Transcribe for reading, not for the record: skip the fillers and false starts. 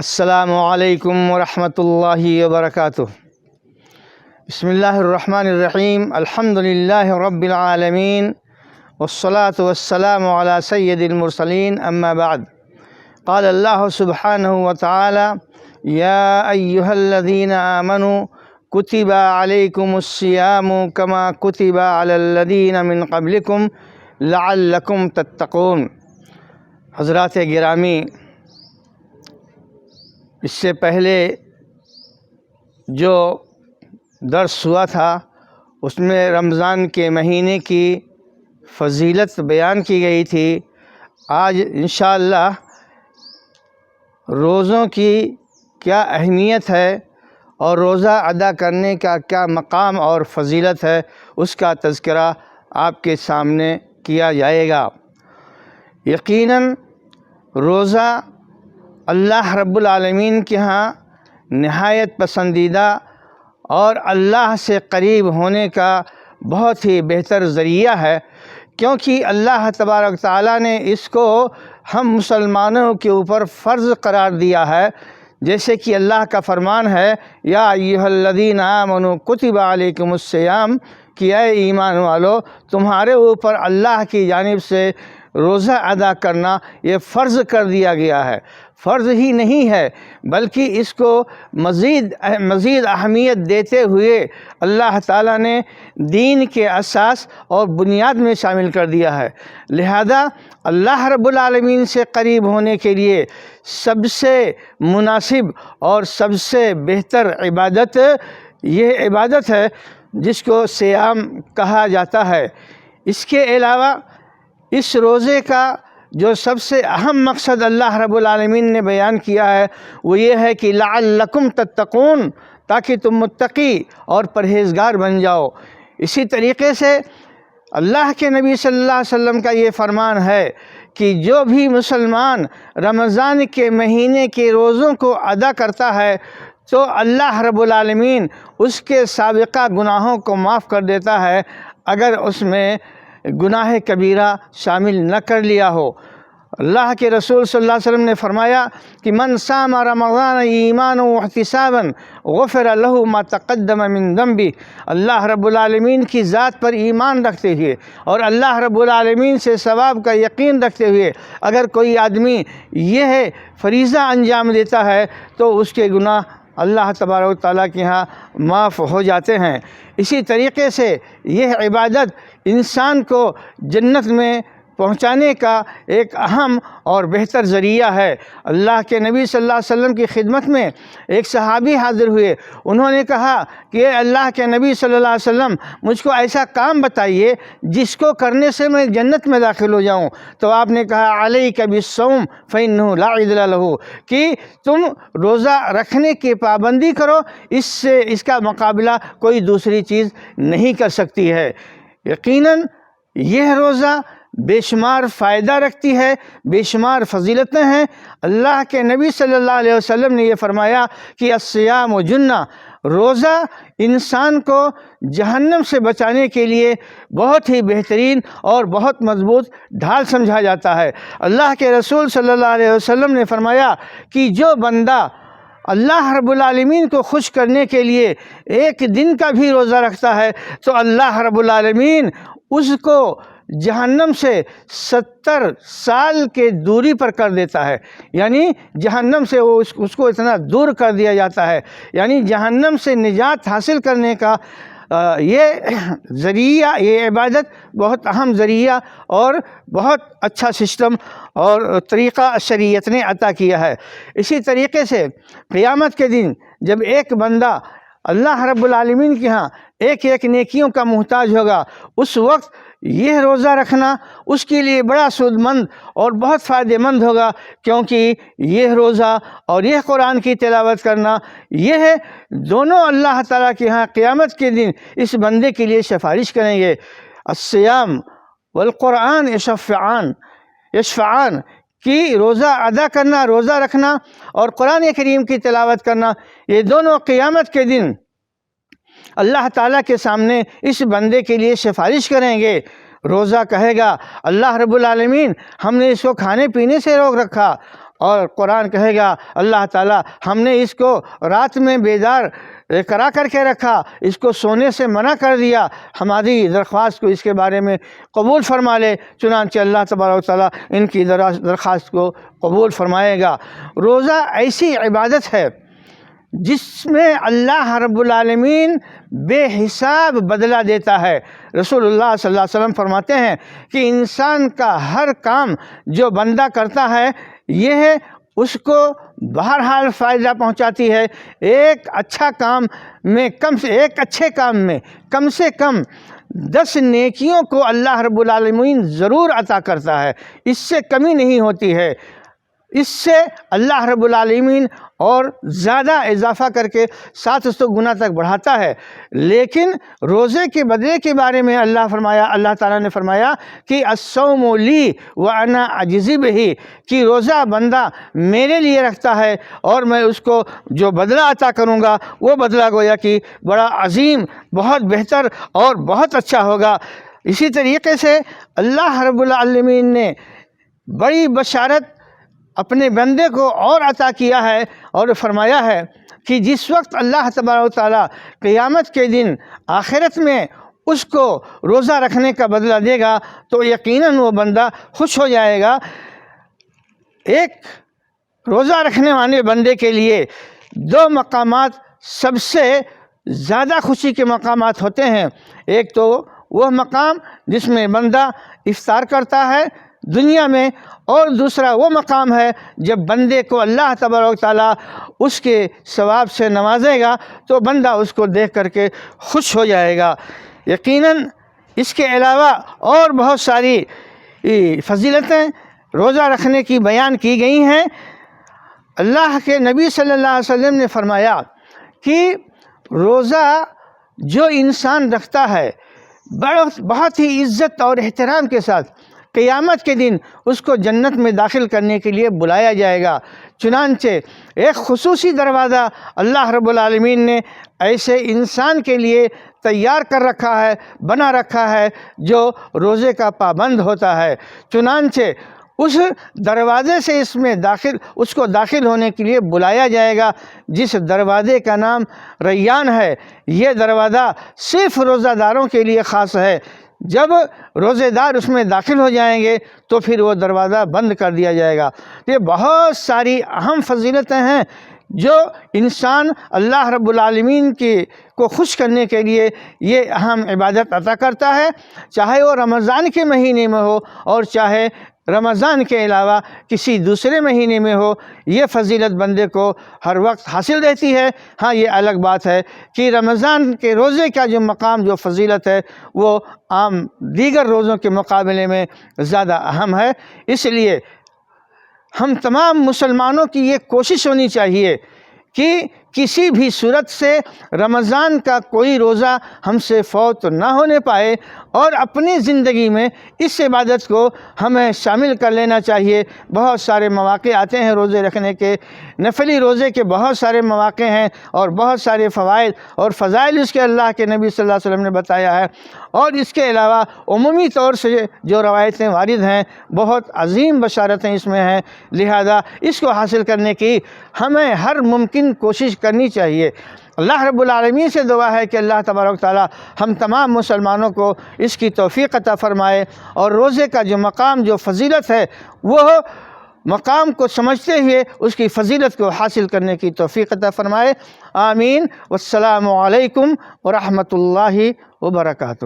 السلام علیکم ورحمۃ اللہ وبرکاتہ۔ بسم اللہ الرحمن الرحیم، الحمد للہ رب العالمین، والصلاة والسلام علی سید المرسلین، اما بعد۔ قال اللہ سبحانہ وتعالی یا ایہا الذین آمنوا کتب علیکم الصیام کما کتب علی الذین من قبلکم لعلکم تتقون۔ حضرات گرامی، اس سے پہلے جو درس ہوا تھا اس میں رمضان کے مہینے کی فضیلت بیان کی گئی تھی۔ آج انشاءاللہ روزوں کی کیا اہمیت ہے اور روزہ ادا کرنے کا کیا مقام اور فضیلت ہے، اس کا تذکرہ آپ کے سامنے کیا جائے گا۔ یقیناً روزہ اللہ رب العالمین کے ہاں نہایت پسندیدہ اور اللہ سے قریب ہونے کا بہت ہی بہتر ذریعہ ہے، کیونکہ اللہ تبارک تعالیٰ نے اس کو ہم مسلمانوں کے اوپر فرض قرار دیا ہے۔ جیسے کہ اللہ کا فرمان ہے یا ایھا الذین آمنوا کتب علیکم الصیام، کہ اے ایمان والو تمہارے اوپر اللہ کی جانب سے روزہ ادا کرنا یہ فرض کر دیا گیا ہے۔ فرض ہی نہیں ہے بلکہ اس کو مزید اہمیت دیتے ہوئے اللہ تعالیٰ نے دین کے اساس اور بنیاد میں شامل کر دیا ہے۔ لہذا اللہ رب العالمین سے قریب ہونے کے لیے سب سے مناسب اور سب سے بہتر عبادت یہ عبادت ہے جس کو صیام کہا جاتا ہے۔ اس کے علاوہ اس روزے کا جو سب سے اہم مقصد اللہ رب العالمین نے بیان کیا ہے وہ یہ ہے کہ لعلکم تتقون، تاکہ تم متقی اور پرہیزگار بن جاؤ۔ اسی طریقے سے اللہ کے نبی صلی اللہ علیہ وسلم کا یہ فرمان ہے کہ جو بھی مسلمان رمضان کے مہینے کے روزوں کو ادا کرتا ہے تو اللہ رب العالمین اس کے سابقہ گناہوں کو معاف کر دیتا ہے، اگر اس میں گناہ کبیرہ شامل نہ کر لیا ہو۔ اللہ کے رسول صلی اللہ علیہ وسلم نے فرمایا کہ من صام رمضان ایمانا واحتسابا غفر له ما تقدم من ذنبہ۔ اللہ رب العالمین کی ذات پر ایمان رکھتے ہوئے اور اللہ رب العالمین سے ثواب کا یقین رکھتے ہوئے اگر کوئی آدمی یہ فریضہ انجام دیتا ہے تو اس کے گناہ اللہ تبارک و تعالیٰ کے ہاں معاف ہو جاتے ہیں۔ اسی طریقے سے یہ عبادت انسان کو جنت میں پہنچانے کا ایک اہم اور بہتر ذریعہ ہے۔ اللہ کے نبی صلی اللہ علیہ وسلم کی خدمت میں ایک صحابی حاضر ہوئے، انہوں نے کہا کہ اے اللہ کے نبی صلی اللہ علیہ وسلم، مجھ کو ایسا کام بتائیے جس کو کرنے سے میں جنت میں داخل ہو جاؤں۔ تو آپ نے کہا علیک بالصوم فإنہ لا عدل لہ، کہ تم روزہ رکھنے کی پابندی کرو، اس کا مقابلہ کوئی دوسری چیز نہیں کر سکتی ہے۔ یقیناً یہ روزہ بے شمار فائدہ رکھتی ہے، بے شمار فضیلتیں ہیں۔ اللہ کے نبی صلی اللہ علیہ وسلم نے یہ فرمایا کہ الصیام جنہ، روزہ انسان کو جہنم سے بچانے کے لیے بہت ہی بہترین اور بہت مضبوط ڈھال سمجھا جاتا ہے۔ اللہ کے رسول صلی اللہ علیہ وسلم نے فرمایا کہ جو بندہ اللہ رب العالمین کو خوش کرنے کے لیے ایک دن کا بھی روزہ رکھتا ہے تو اللہ رب العالمین اس کو جہنم سے 70 سال کے دوری پر کر دیتا ہے، یعنی جہنم سے اس کو اتنا دور کر دیا جاتا ہے۔ یعنی جہنم سے نجات حاصل کرنے کا یہ ذریعہ، یہ عبادت بہت اہم ذریعہ اور بہت اچھا سسٹم اور طریقہ شریعت نے عطا کیا ہے۔ اسی طریقے سے قیامت کے دن جب ایک بندہ اللہ رب العالمین کے ہاں ایک ایک نیکیوں کا محتاج ہوگا، اس وقت یہ روزہ رکھنا اس کے لیے بڑا سود مند اور بہت فائدہ مند ہوگا، کیونکہ یہ روزہ اور یہ قرآن کی تلاوت کرنا یہ دونوں اللہ تعالیٰ کے ہاں قیامت کے دن اس بندے کے لیے سفارش کریں گے۔ الصیام والقرآن یشفعان، کہ روزہ ادا کرنا، روزہ رکھنا اور قرآن کریم کی تلاوت کرنا، یہ دونوں قیامت کے دن اللہ تعالیٰ کے سامنے اس بندے کے لیے سفارش کریں گے۔ روزہ کہے گا اللہ رب العالمین ہم نے اس کو کھانے پینے سے روک رکھا اور قرآن کہے گا اللہ تعالیٰ ہم نے اس کو رات میں بیدار کرا کر کے رکھا، اس کو سونے سے منع کر دیا، ہماری درخواست کو اس کے بارے میں قبول فرما لے۔ چنانچہ اللہ تبارک و تعالیٰ ان کی درخواست کو قبول فرمائے گا۔ روزہ ایسی عبادت ہے جس میں اللہ رب العالمین بے حساب بدلہ دیتا ہے۔ رسول اللہ صلی اللہ علیہ وسلم فرماتے ہیں کہ انسان کا ہر کام جو بندہ کرتا ہے یہ اس کو بہرحال فائدہ پہنچاتی ہے۔ ایک اچھے کام میں کم سے کم 10 نیکیوں کو اللہ رب العالمین ضرور عطا کرتا ہے، اس سے کمی نہیں ہوتی ہے۔ اس سے اللہ رب العالمین اور زیادہ اضافہ کر کے 700 گنا تک بڑھاتا ہے۔ لیکن روزے کے بدلے کے بارے میں اللہ تعالیٰ نے فرمایا کہ الصوم لی وانا اجزی بہ، کہ روزہ بندہ میرے لیے رکھتا ہے اور میں اس کو جو بدلہ عطا کروں گا وہ بدلہ گویا کہ بڑا عظیم، بہت بہتر اور بہت اچھا ہوگا۔ اسی طریقے سے اللہ رب العالمین نے بڑی بشارت اپنے بندے کو اور عطا کیا ہے اور فرمایا ہے کہ جس وقت اللہ تبارک و تعالیٰ قیامت کے دن آخرت میں اس کو روزہ رکھنے کا بدلہ دے گا تو یقیناً وہ بندہ خوش ہو جائے گا۔ ایک روزہ رکھنے والے بندے کے لیے 2 مقامات سب سے زیادہ خوشی کے مقامات ہوتے ہیں۔ ایک تو وہ مقام جس میں بندہ افطار کرتا ہے دنیا میں، اور دوسرا وہ مقام ہے جب بندے کو اللہ تبارک و تعالیٰ اس کے ثواب سے نوازے گا تو بندہ اس کو دیکھ کر کے خوش ہو جائے گا۔ یقیناً اس کے علاوہ اور بہت ساری فضیلتیں روزہ رکھنے کی بیان کی گئی ہیں۔ اللہ کے نبی صلی اللہ علیہ وسلم نے فرمایا کہ روزہ جو انسان رکھتا ہے بہت ہی عزت اور احترام کے ساتھ قیامت کے دن اس کو جنت میں داخل کرنے کے لیے بلایا جائے گا۔ چنانچہ ایک خصوصی دروازہ اللہ رب العالمین نے ایسے انسان کے لیے تیار کر رکھا ہے، بنا رکھا ہے جو روزے کا پابند ہوتا ہے۔ چنانچہ اس دروازے سے اس کو داخل ہونے کے لیے بلایا جائے گا، جس دروازے کا نام ریان ہے۔ یہ دروازہ صرف روزہ داروں کے لیے خاص ہے۔ جب روزے دار اس میں داخل ہو جائیں گے تو پھر وہ دروازہ بند کر دیا جائے گا۔ یہ بہت ساری اہم فضیلتیں ہیں جو انسان اللہ رب العالمین کو خوش کرنے کے لیے یہ اہم عبادت عطا کرتا ہے، چاہے وہ رمضان کے مہینے میں ہو اور چاہے رمضان کے علاوہ کسی دوسرے مہینے میں ہو۔ یہ فضیلت بندے کو ہر وقت حاصل رہتی ہے۔ ہاں یہ الگ بات ہے کہ رمضان کے روزے کا جو مقام، جو فضیلت ہے وہ عام دیگر روزوں کے مقابلے میں زیادہ اہم ہے۔ اس لیے ہم تمام مسلمانوں کی یہ کوشش ہونی چاہیے کہ کسی بھی صورت سے رمضان کا کوئی روزہ ہم سے فوت نہ ہونے پائے، اور اپنی زندگی میں اس عبادت کو ہمیں شامل کر لینا چاہیے۔ بہت سارے مواقع آتے ہیں روزے رکھنے کے، نفلی روزے کے بہت سارے مواقع ہیں اور بہت سارے فوائد اور فضائل اس کے اللہ کے نبی صلی اللہ علیہ وسلم نے بتایا ہے۔ اور اس کے علاوہ عمومی طور سے جو روایتیں وارد ہیں بہت عظیم بشارتیں اس میں ہیں، لہذا اس کو حاصل کرنے کی ہمیں ہر ممکن کوشش کرنی چاہیے۔ اللہ رب العالمین سے دعا ہے کہ اللہ تبارک و تعالی ہم تمام مسلمانوں کو اس کی توفیق عطا فرمائے، اور روزے کا جو مقام، جو فضیلت ہے، وہ مقام کو سمجھتے ہوئے اس کی فضیلت کو حاصل کرنے کی توفیق عطا فرمائے۔ آمین۔ والسلام علیکم ورحمۃ اللہ وبرکاتہ۔